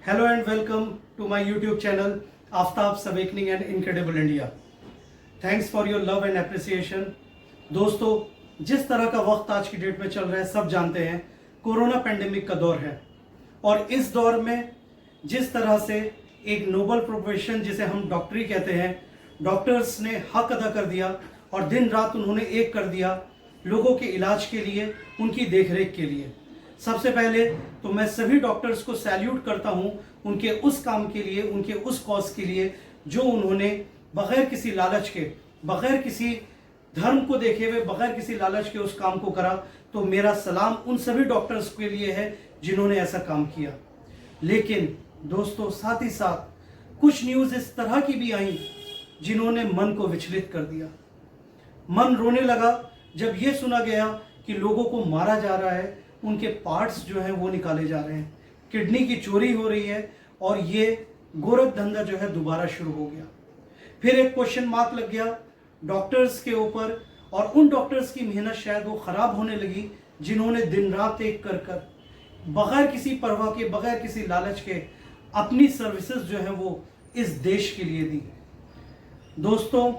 Hello and welcome to my YouTube channel Aftab's Awakening and Incredible India. Thanks for your love and appreciation. दोस्तों, जिस तरह का वक्त आज की डेट में चल रहा है सब जानते हैं, कोरोना पेंडेमिक का दौर है और इस दौर में जिस तरह से एक नोबल प्रोफेशन जिसे हम डॉक्टरी कहते हैं, डॉक्टर्स ने हक अदा कर दिया और दिन रात उन्होंने एक कर दिया लोगों के इलाज के लिए, उनकी देखरेख के लिए। सबसे पहले तो मैं सभी डॉक्टर्स को सैल्यूट करता हूं उनके उस काम के लिए, उनके उस कॉज के लिए जो उन्होंने बगैर किसी लालच के, बगैर किसी धर्म को देखे हुए, बगैर किसी लालच के उस काम को करा। तो मेरा सलाम उन सभी डॉक्टर्स के लिए है जिन्होंने ऐसा काम किया। लेकिन दोस्तों, साथ ही साथ कुछ न्यूज़ इस तरह की भी आई जिन्होंने मन को विचलित कर दिया। मन रोने लगा जब यह सुना गया कि लोगों को मारा जा रहा है, उनके पार्ट्स जो हैं वो निकाले जा रहे हैं, किडनी की चोरी हो रही है और ये गोरख धंधा जो है दोबारा शुरू हो गया। फिर एक क्वेश्चन मार्क लग गया डॉक्टर्स के ऊपर और उन डॉक्टर्स की मेहनत शायद वो खराब होने लगी जिन्होंने दिन रात एक कर बगैर किसी परवाह के, बगैर किसी लालच के अपनी सर्विसेज जो है वो इस देश के लिए दी। दोस्तों,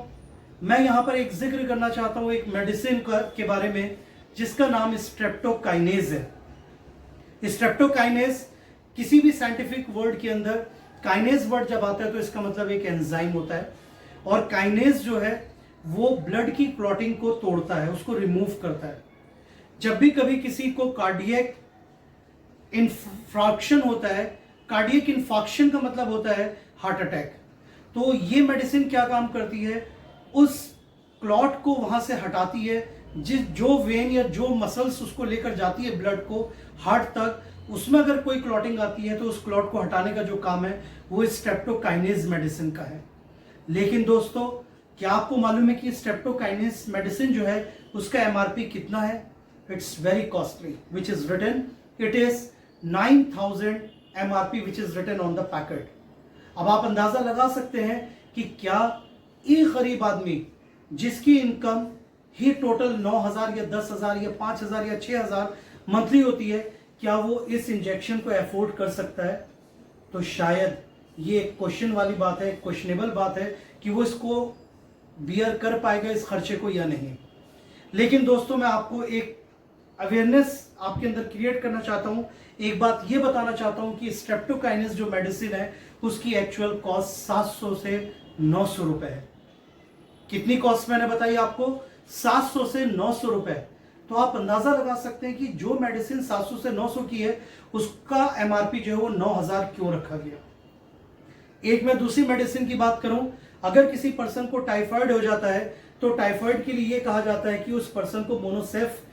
मैं यहाँ पर एक जिक्र करना चाहता हूँ एक मेडिसिन के बारे में जिसका नाम स्ट्रेप्टोकाइनेज है। स्ट्रेप्टोकाइनेज किसी भी साइंटिफिक वर्ड के अंदर काइनेज वर्ड जब आता है तो इसका मतलब एक एंजाइम होता है और काइनेज जो है वो ब्लड की क्लॉटिंग को तोड़ता है, उसको रिमूव करता है। जब भी कभी किसी को कार्डियक इन्फाक्शन होता है, कार्डियक इन्फाक्शन का मतलब होता है हार्ट अटैक, तो ये मेडिसिन क्या काम करती है, उस क्लॉट को वहां से हटाती है। जो वेन या जो मसल्स उसको लेकर जाती है ब्लड को हार्ट तक, उसमें अगर कोई क्लॉटिंग आती है तो उस क्लॉट को हटाने का जो काम है वो स्ट्रेप्टोकाइनेज मेडिसिन का है। लेकिन दोस्तों, क्या आपको मालूम है कि स्ट्रेप्टोकाइनेज मेडिसिन जो है उसका एमआरपी कितना है? It's very costly, which is written, it is 9000 MRP which is written on the packet. अब आप अंदाजा लगा सकते हैं कि क्या एक गरीब आदमी जिसकी इनकम ही टोटल 9000 या 10,000 या 5,000 या 6,000 मंथली होती है, क्या वो इस इंजेक्शन को अफोर्ड कर सकता है? तो शायद ये एक क्वेश्चन वाली बात है, क्वेश्चनेबल बात है कि वो इसको बियर कर पाएगा इस खर्चे को या नहीं। लेकिन दोस्तों, मैं आपको एक अवेयरनेस आपके अंदर क्रिएट करना चाहता हूं। एक बात ये बताना चाहता हूं कि स्ट्रेप्टोकाइनेज जो मेडिसिन है उसकी एक्चुअल कॉस्ट 700 से 900 रुपए है। कितनी कॉस्ट मैंने बताई आपको? 700 से 900 रुपए। तो आप अंदाजा लगा सकते हैं कि जो मेडिसिन 700 से 900 की है उसका एमआरपी जो है वो 9000 क्यों रखा गया। एक मैं दूसरी मेडिसिन की बात करूं, अगर किसी पर्सन को टाइफाइड हो जाता है तो टाइफाइड के लिए कहा जाता है कि उस पर्सन को मोनोसेफ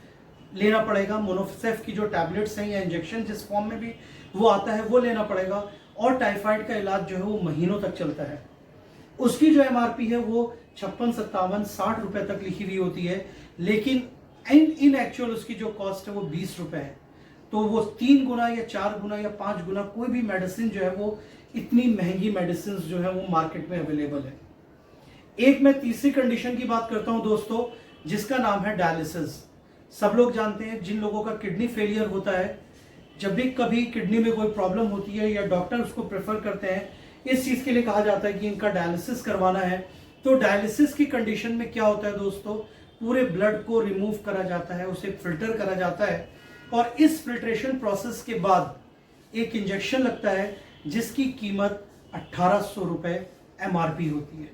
लेना पड़ेगा। मोनोसेफ की जो टैबलेट्स हैं या इंजेक्शन जिस फॉर्म में भी वो आता है वो लेना पड़ेगा और टाइफाइड का इलाज जो है वो महीनों तक चलता है। उसकी जो एमआरपी है वो 56, 57, 60 रुपए तक लिखी हुई होती है, लेकिन इन एक्चुअल उसकी जो कॉस्ट है वो 20 रुपए है। तो वो 3 गुना या 4 गुना या 5 गुना कोई भी मेडिसिन जो है वो इतनी महंगी मेडिसिन जो है वो मार्केट में अवेलेबल है। एक मैं तीसरी कंडीशन की बात करता हूं दोस्तों, जिसका नाम है डायलिसिस। सब लोग जानते हैं जिन लोगों का किडनी फेलियर होता है, जब भी कभी किडनी में कोई प्रॉब्लम होती है या डॉक्टर उसको प्रेफर करते हैं, इस चीज के लिए कहा जाता है कि इनका डायलिसिस करवाना है। तो डायलिसिस की कंडीशन में क्या होता है दोस्तों, पूरे ब्लड को रिमूव करा जाता है, उसे फिल्टर करा जाता है और इस फिल्ट्रेशन प्रोसेस के बाद एक इंजेक्शन लगता है जिसकी कीमत 1800 रुपए एमआरपी होती है।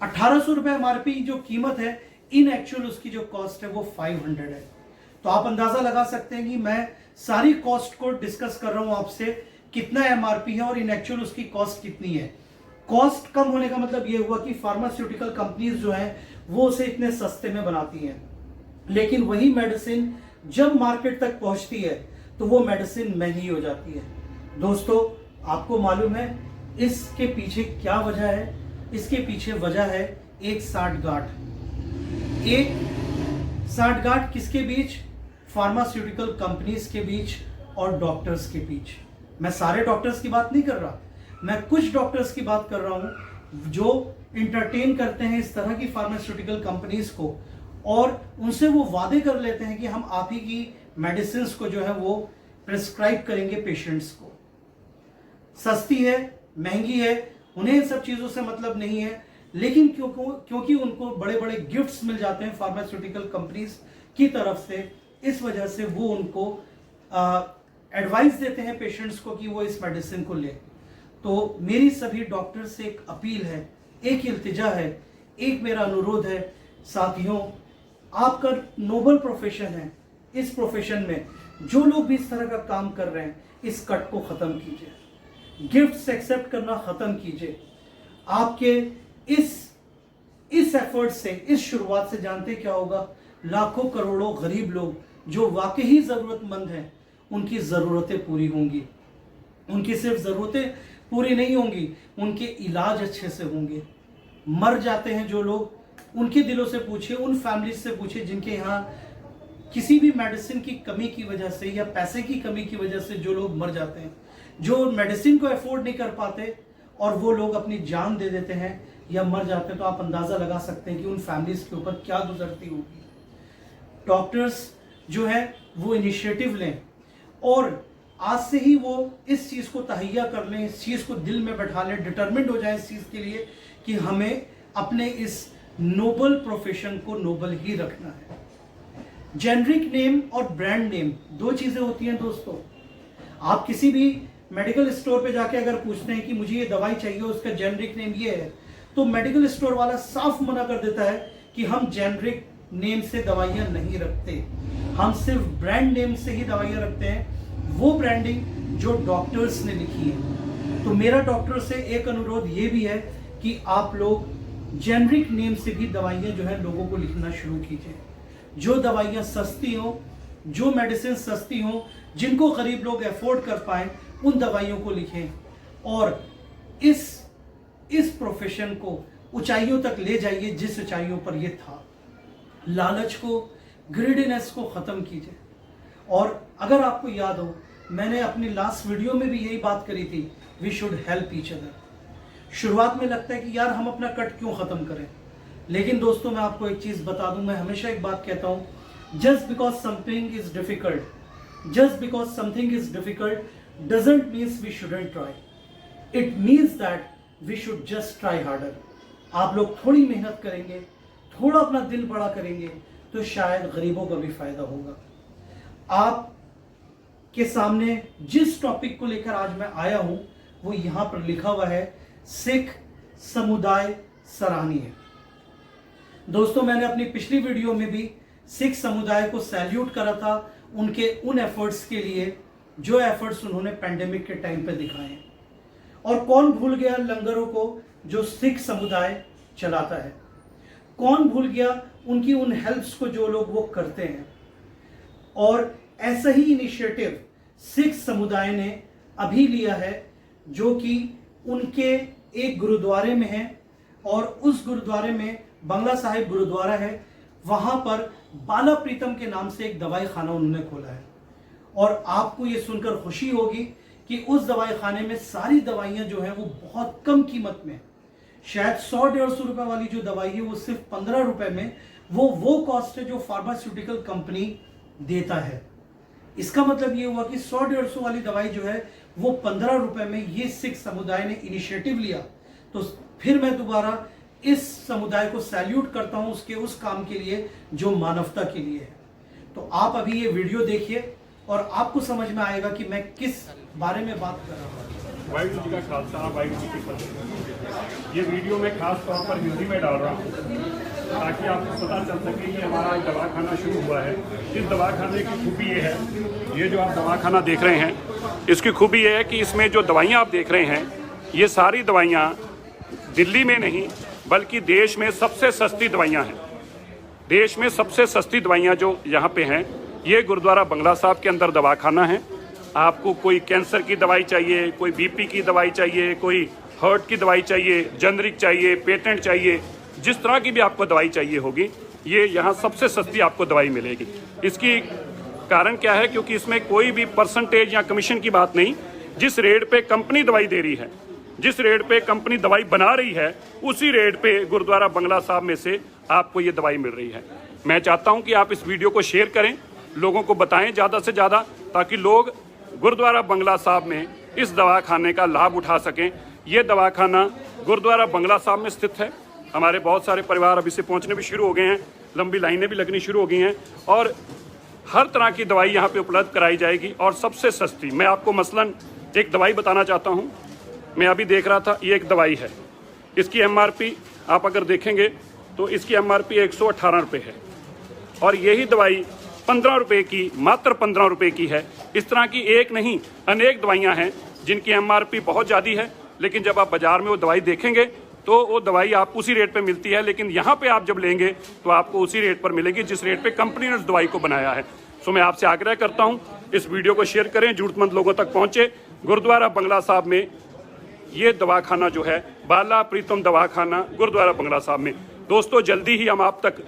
1800 रुपए एमआरपी जो कीमत है, इन एक्चुअल उसकी जो कॉस्ट है वो 500 है। तो आप अंदाजा लगा सकते हैं कि मैं सारी कॉस्ट को डिस्कस कर रहा हूं आपसे, कितना एमआरपी है और इन एक्चुअल उसकी कॉस्ट कितनी है। कॉस्ट कम होने का मतलब यह हुआ कि फार्मास्यूटिकल कंपनीज जो हैं वो उसे इतने सस्ते में बनाती हैं, लेकिन वही मेडिसिन जब मार्केट तक पहुंचती है तो वो मेडिसिन महंगी हो जाती है। दोस्तों, आपको मालूम है इसके पीछे क्या वजह है? इसके पीछे वजह है एक साठगांठ। एक साठगांठ किसके बीच? फार्मास्यूटिकल कंपनीज के बीच और डॉक्टर्स के बीच। मैं सारे डॉक्टर्स की बात नहीं कर रहा, मैं कुछ डॉक्टर्स की बात कर रहा हूं जो इंटरटेन करते हैं इस तरह की फार्मास्यूटिकल कंपनीज को और उनसे वो वादे कर लेते हैं कि हम आप ही की मेडिसिन को जो है वो प्रिस्क्राइब करेंगे पेशेंट्स को। सस्ती है, महंगी है, उन्हें इन सब चीज़ों से मतलब नहीं है, लेकिन क्योंकि उनको बड़े बड़े गिफ्ट्स मिल जाते हैं फार्मास्यूटिकल कंपनीज की तरफ से, इस वजह से वो उनको एडवाइस देते हैं पेशेंट्स को कि वो इस मेडिसिन को लें। तो मेरी सभी डॉक्टर से एक अपील है, एक इल्तिजा है, एक मेरा अनुरोध है, साथियों आपका नोबल प्रोफेशन है, इस प्रोफेशन में जो लोग भी इस तरह का काम कर रहे हैं, इस कट को ख़त्म कीजिए, गिफ्ट्स एक्सेप्ट करना ख़त्म कीजिए। आपके इस एफर्ट से, इस शुरुआत से जानते क्या होगा, लाखों करोड़ों गरीब लोग जो वाकई ज़रूरतमंद हैं, उनकी ज़रूरतें पूरी होंगी। उनकी सिर्फ ज़रूरतें पूरी नहीं होंगी, उनके इलाज अच्छे से होंगे। मर जाते हैं जो लोग, उनके दिलों से पूछिए, उन फैमिली से पूछिए जिनके यहाँ किसी भी मेडिसिन की कमी की वजह से या पैसे की कमी की वजह से जो लोग मर जाते हैं, जो मेडिसिन को अफोर्ड नहीं कर पाते और वो लोग अपनी जान दे देते हैं या मर जाते हैं, तो आप अंदाज़ा लगा सकते हैं कि उन फैमिलीज़ के ऊपर क्या गुजरती होगी। डॉक्टर्स जो है वो इनिशिएटिव लें और आज से ही वो इस चीज़ को तहैया कर लें, इस चीज़ को दिल में बैठा लें, डिटरमिन्ड हो जाए इस चीज़ के लिए कि हमें अपने इस नोबल प्रोफेशन को नोबल ही रखना है। जेनरिक नेम और ब्रांड नेम दो चीज़ें होती हैं दोस्तों। आप किसी भी मेडिकल स्टोर पे जाके अगर पूछते हैं कि मुझे ये दवाई चाहिए, उसका जेनरिक नेम ये है, तो मेडिकल स्टोर वाला साफ मना कर देता है कि हम जेनरिक नेम से दवाइयाँ नहीं रखते, हम सिर्फ ब्रांड नेम से ही दवाइयाँ रखते हैं, वो ब्रांडिंग जो डॉक्टर्स ने लिखी है। तो मेरा डॉक्टर से एक अनुरोध ये भी है कि आप लोग जेनरिक नेम से भी दवाइयाँ जो है लोगों को लिखना शुरू कीजिए। जो दवाइयाँ सस्ती हों, जो मेडिसिन सस्ती हों, जिनको गरीब लोग अफोर्ड कर पाएँ, उन दवाइयों को लिखें और इस प्रोफेशन को ऊंचाइयों तक ले जाइए जिस ऊंचाइयों पर ये था। लालच को, ग्रीडीनेस को ख़त्म कीजिए। और अगर आपको याद हो, मैंने अपनी लास्ट वीडियो में भी यही बात करी थी, we should help each other. शुरुआत में लगता है कि यार हम अपना कट क्यों ख़त्म करें, लेकिन दोस्तों मैं आपको एक चीज़ बता दूं, मैं हमेशा एक बात कहता हूं, just because something is difficult, just because something is difficult doesn't means we shouldn't try, it means that we should just try harder. आप लोग थोड़ी मेहनत करेंगे, थोड़ा अपना दिल बड़ा करेंगे, तो शायद गरीबों का भी फायदा होगा। आप के सामने जिस टॉपिक को लेकर आज मैं आया हूं, वो यहां पर लिखा हुआ है, सिख समुदाय सराहनीय। दोस्तों मैंने अपनी पिछली वीडियो में भी सिख समुदाय को सैल्यूट करा था उनके उन एफर्ट्स के लिए जो एफर्ट्स उन्होंने पैंडेमिक के टाइम पे दिखाए हैं। और कौन भूल गया लंगरों को जो सिख समुदाय चलाता है, कौन भूल गया उनकी उन हेल्प्स को जो लोग वो करते हैं। और ऐसा ही इनिशिएटिव सिख समुदाय ने अभी लिया है जो कि उनके एक गुरुद्वारे में है, और उस गुरुद्वारे में बंगला साहिब गुरुद्वारा है, वहाँ पर बाला प्रीतम के नाम से एक दवाई खाना उन्होंने खोला है। और आपको ये सुनकर खुशी होगी कि उस दवाई खाने में सारी दवाइयाँ जो हैं वो बहुत कम कीमत में, शायद 100-150 रुपये वाली जो दवाई है वो सिर्फ 15 रुपये में, वो कॉस्ट है जो फार्मास्यूटिकल कंपनी देता है। इसका मतलब ये हुआ कि 100-150 वाली दवाई जो है वो 15 रुपये में ये सिख समुदाय ने इनिशिएटिव लिया। तो फिर मैं दोबारा इस समुदाय को सैल्यूट करता हूं उसके उस काम के लिए जो मानवता के लिए है। तो आप अभी ये वीडियो देखिए और आपको समझ में आएगा कि मैं किस बारे में बात कर रहा हूँ। वाहिगुरू जी का खालसा, वाहिगुरू जी की फतेह। ये वीडियो मैं खास तौर पर हिंदी में डाल रहा हूँ ताकि आपको पता चल सके कि हमारा एक दवाखाना शुरू हुआ है। इस दवाखाने की खूबी ये है, ये जो आप दवाखाना देख रहे हैं, इसकी खूबी ये है कि इसमें जो दवाइयाँ आप देख रहे हैं, ये सारी दवाइयाँ दिल्ली में नहीं बल्कि देश में सबसे सस्ती दवाइयाँ हैं। देश में सबसे सस्ती दवाइयाँ जो यहाँ पे हैं, ये गुरुद्वारा बंगला साहब के अंदर दवाखाना है। आपको कोई कैंसर की दवाई चाहिए, कोई बीपी की दवाई चाहिए, कोई हार्ट की दवाई चाहिए, जेनरिक चाहिए, पेटेंट चाहिए, जिस तरह की भी आपको दवाई चाहिए होगी, ये यहाँ सबसे सस्ती आपको दवाई मिलेगी। इसकी कारण क्या है? क्योंकि इसमें कोई भी परसेंटेज या कमीशन की बात नहीं। जिस रेट पे कंपनी दवाई दे रही है, जिस रेट पे कंपनी दवाई बना रही है, उसी रेट पे गुरुद्वारा बंगला साहब में से आपको ये दवाई मिल रही है। मैं चाहता हूँ कि आप इस वीडियो को शेयर करें, लोगों को बताएं ज़्यादा से ज़्यादा, ताकि लोग गुरुद्वारा बंगला साहब में इस दवाखाने का लाभ उठा सकें। ये दवाखाना गुरुद्वारा बंगला साहब में स्थित है। हमारे बहुत सारे परिवार अभी से पहुंचने भी शुरू हो गए हैं, लंबी लाइनें भी लगनी शुरू हो गई हैं और हर तरह की दवाई यहाँ पे उपलब्ध कराई जाएगी और सबसे सस्ती। मैं आपको मसलन एक दवाई बताना चाहता हूँ। मैं अभी देख रहा था, ये एक दवाई है, इसकी MRP आप अगर देखेंगे तो इसकी MRP 118 रुपये है और यही दवाई 15 रुपये की, मात्र 15 रुपये की है। इस तरह की एक नहीं अनेक दवाइयाँ हैं जिनकी MRP बहुत ज़्यादा है, लेकिन जब आप बाज़ार में वो दवाई देखेंगे तो वो दवाई आपको उसी रेट पे मिलती है, लेकिन यहाँ पे आप जब लेंगे तो आपको उसी रेट पर मिलेगी जिस रेट पे कंपनी ने उस दवाई को बनाया है। सो मैं आपसे आग्रह करता हूँ, इस वीडियो को शेयर करें, जरूरतमंद लोगों तक पहुँचे। गुरुद्वारा बंगला साहब में ये दवाखाना जो है, बाला प्रीतम दवाखाना गुरुद्वारा बंगला साहब में। दोस्तों, जल्दी ही हम आप तक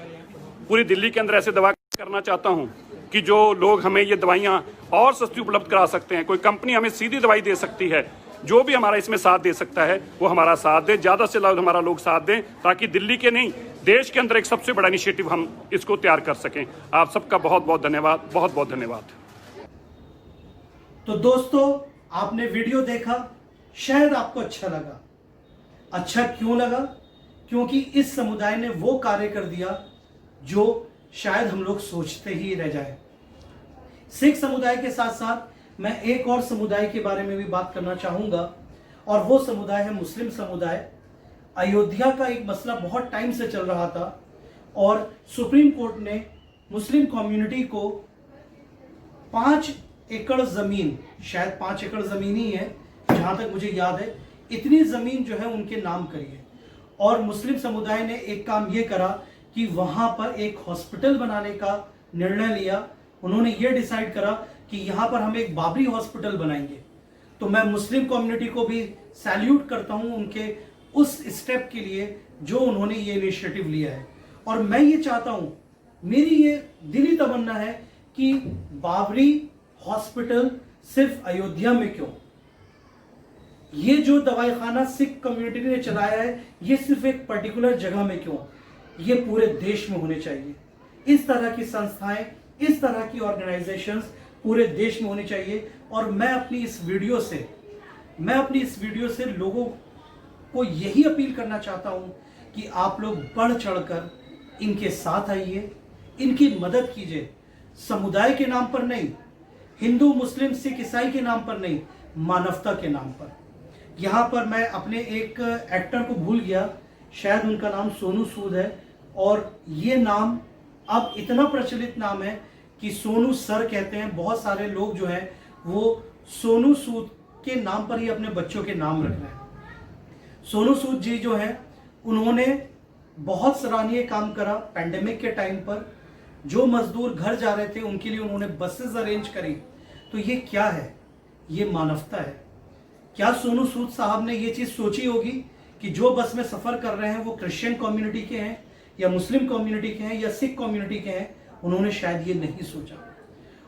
पूरी दिल्ली के अंदर ऐसे दवा करना चाहता हूँ कि जो लोग हमें ये दवाइयाँ और सस्ती उपलब्ध करा सकते हैं। कोई कंपनी हमें सीधी दवाई दे सकती है, जो भी हमारा इसमें साथ दे सकता है वो हमारा साथ दे, ज़्यादा से ज़्यादा हमारा लोग साथ दें, ताकि दिल्ली के नहीं देश के अंदर एक सबसे बड़ा इनिशिएटिव हम इसको तैयार कर सकें। आप सबका बहुत बहुत धन्यवाद, बहुत बहुत धन्यवाद। तो दोस्तों, आपने वीडियो देखा, शायद आपको अच्छा लगा। अच्छा क्यों लगा? क्योंकि इस समुदाय ने वो कार्य कर दिया जो शायद हम लोग सोचते ही रह जाए। सिख समुदाय के साथ साथ मैं एक और समुदाय के बारे में भी बात करना चाहूंगा और वो समुदाय है मुस्लिम समुदाय। अयोध्या का एक मसला बहुत टाइम से चल रहा था और सुप्रीम कोर्ट ने मुस्लिम कम्युनिटी को 5 एकड़ जमीन, शायद 5 एकड़ जमीन ही है जहां तक मुझे याद है, इतनी जमीन जो है उनके नाम करी है। और मुस्लिम समुदाय ने एक काम ये करा कि वहां पर एक हॉस्पिटल बनाने का निर्णय लिया। उन्होंने ये डिसाइड करा कि यहाँ पर हम एक बाबरी हॉस्पिटल बनाएंगे। तो मैं मुस्लिम कम्युनिटी को भी सैल्यूट करता हूँ उनके उस स्टेप के लिए जो उन्होंने ये इनिशिएटिव लिया है। और मैं ये चाहता हूँ, मेरी ये दिली तमन्ना है कि बाबरी हॉस्पिटल सिर्फ अयोध्या में क्यों, ये जो दवाईखाना सिख कम्युनिटी ने चलाया है ये सिर्फ एक पर्टिकुलर जगह में क्यों, ये पूरे देश में होने चाहिए। इस तरह की संस्थाएं, इस तरह की ऑर्गेनाइजेशंस पूरे देश में होनी चाहिए। और मैं अपनी इस वीडियो से लोगों को यही अपील करना चाहता हूं कि आप लोग बढ़ चढ़कर इनके साथ आइए, इनकी मदद कीजिए। समुदाय के नाम पर नहीं, हिंदू मुस्लिम सिख ईसाई के नाम पर नहीं, मानवता के नाम पर। यहाँ पर मैं अपने एक एक्टर को भूल गया, शायद उनका नाम सोनू सूद है और ये नाम अब इतना प्रचलित नाम है कि सोनू सर कहते हैं। बहुत सारे लोग जो हैं वो सोनू सूद के नाम पर ही अपने बच्चों के नाम रख रहे हैं। सोनू सूद जी जो हैं उन्होंने बहुत सराहनीय काम करा पैंडेमिक के टाइम पर। जो मजदूर घर जा रहे थे उनके लिए उन्होंने बसेस अरेंज करी। तो ये क्या है? ये मानवता है। क्या सोनू सूद साहब ने ये चीज़ सोची होगी कि जो बस में सफ़र कर रहे हैं वो क्रिश्चियन कम्युनिटी के हैं या मुस्लिम कम्युनिटी के हैं या सिख कम्युनिटी के हैं? उन्होंने शायद ये नहीं सोचा।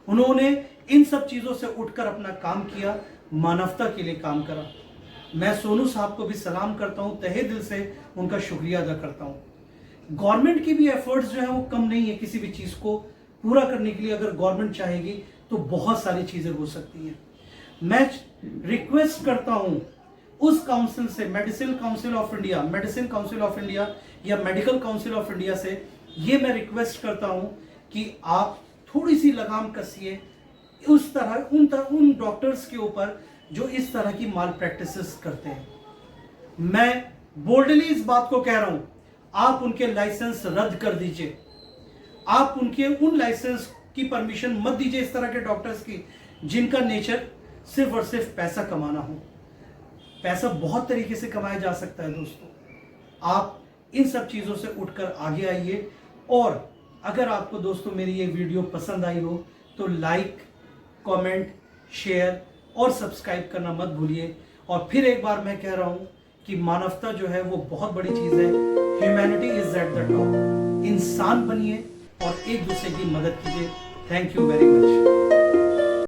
उन्होंने इन सब चीज़ों से उठकर अपना काम किया, मानवता के लिए काम करा। मैं सोनू साहब को भी सलाम करता हूँ, तहे दिल से उनका शुक्रिया अदा करता हूँ। गवर्नमेंट की भी एफर्ट्स जो है वो कम नहीं है किसी भी चीज़ को पूरा करने के लिए। अगर गवर्नमेंट चाहेगी तो बहुत सारी चीज़ें हो सकती हैं। मैं रिक्वेस्ट करता हूँ उस काउंसिल से, मेडिसिन काउंसिल ऑफ इंडिया या मेडिकल काउंसिल ऑफ इंडिया से, ये मैं रिक्वेस्ट करता हूँ कि आप थोड़ी सी लगाम कसिए उन डॉक्टर्स के ऊपर जो इस तरह की माल प्रैक्टिसेस करते हैं। मैं बोल्डली इस बात को कह रहा हूं, आप उनके लाइसेंस रद्द कर दीजिए। आप उनके उन लाइसेंस की परमिशन मत दीजिए इस तरह के डॉक्टर्स की जिनका नेचर सिर्फ और सिर्फ पैसा कमाना हो। पैसा बहुत तरीके से कमाया जा सकता है दोस्तों। आप इन सब चीज़ों से उठकर आगे आइए। और अगर आपको दोस्तों मेरी ये वीडियो पसंद आई हो तो लाइक, कमेंट, शेयर और सब्सक्राइब करना मत भूलिए। और फिर एक बार मैं कह रहा हूँ कि मानवता जो है वो बहुत बड़ी चीज़ है। Humanity is at the top. इंसान बनिए और एक दूसरे की मदद कीजिए। Thank you very much.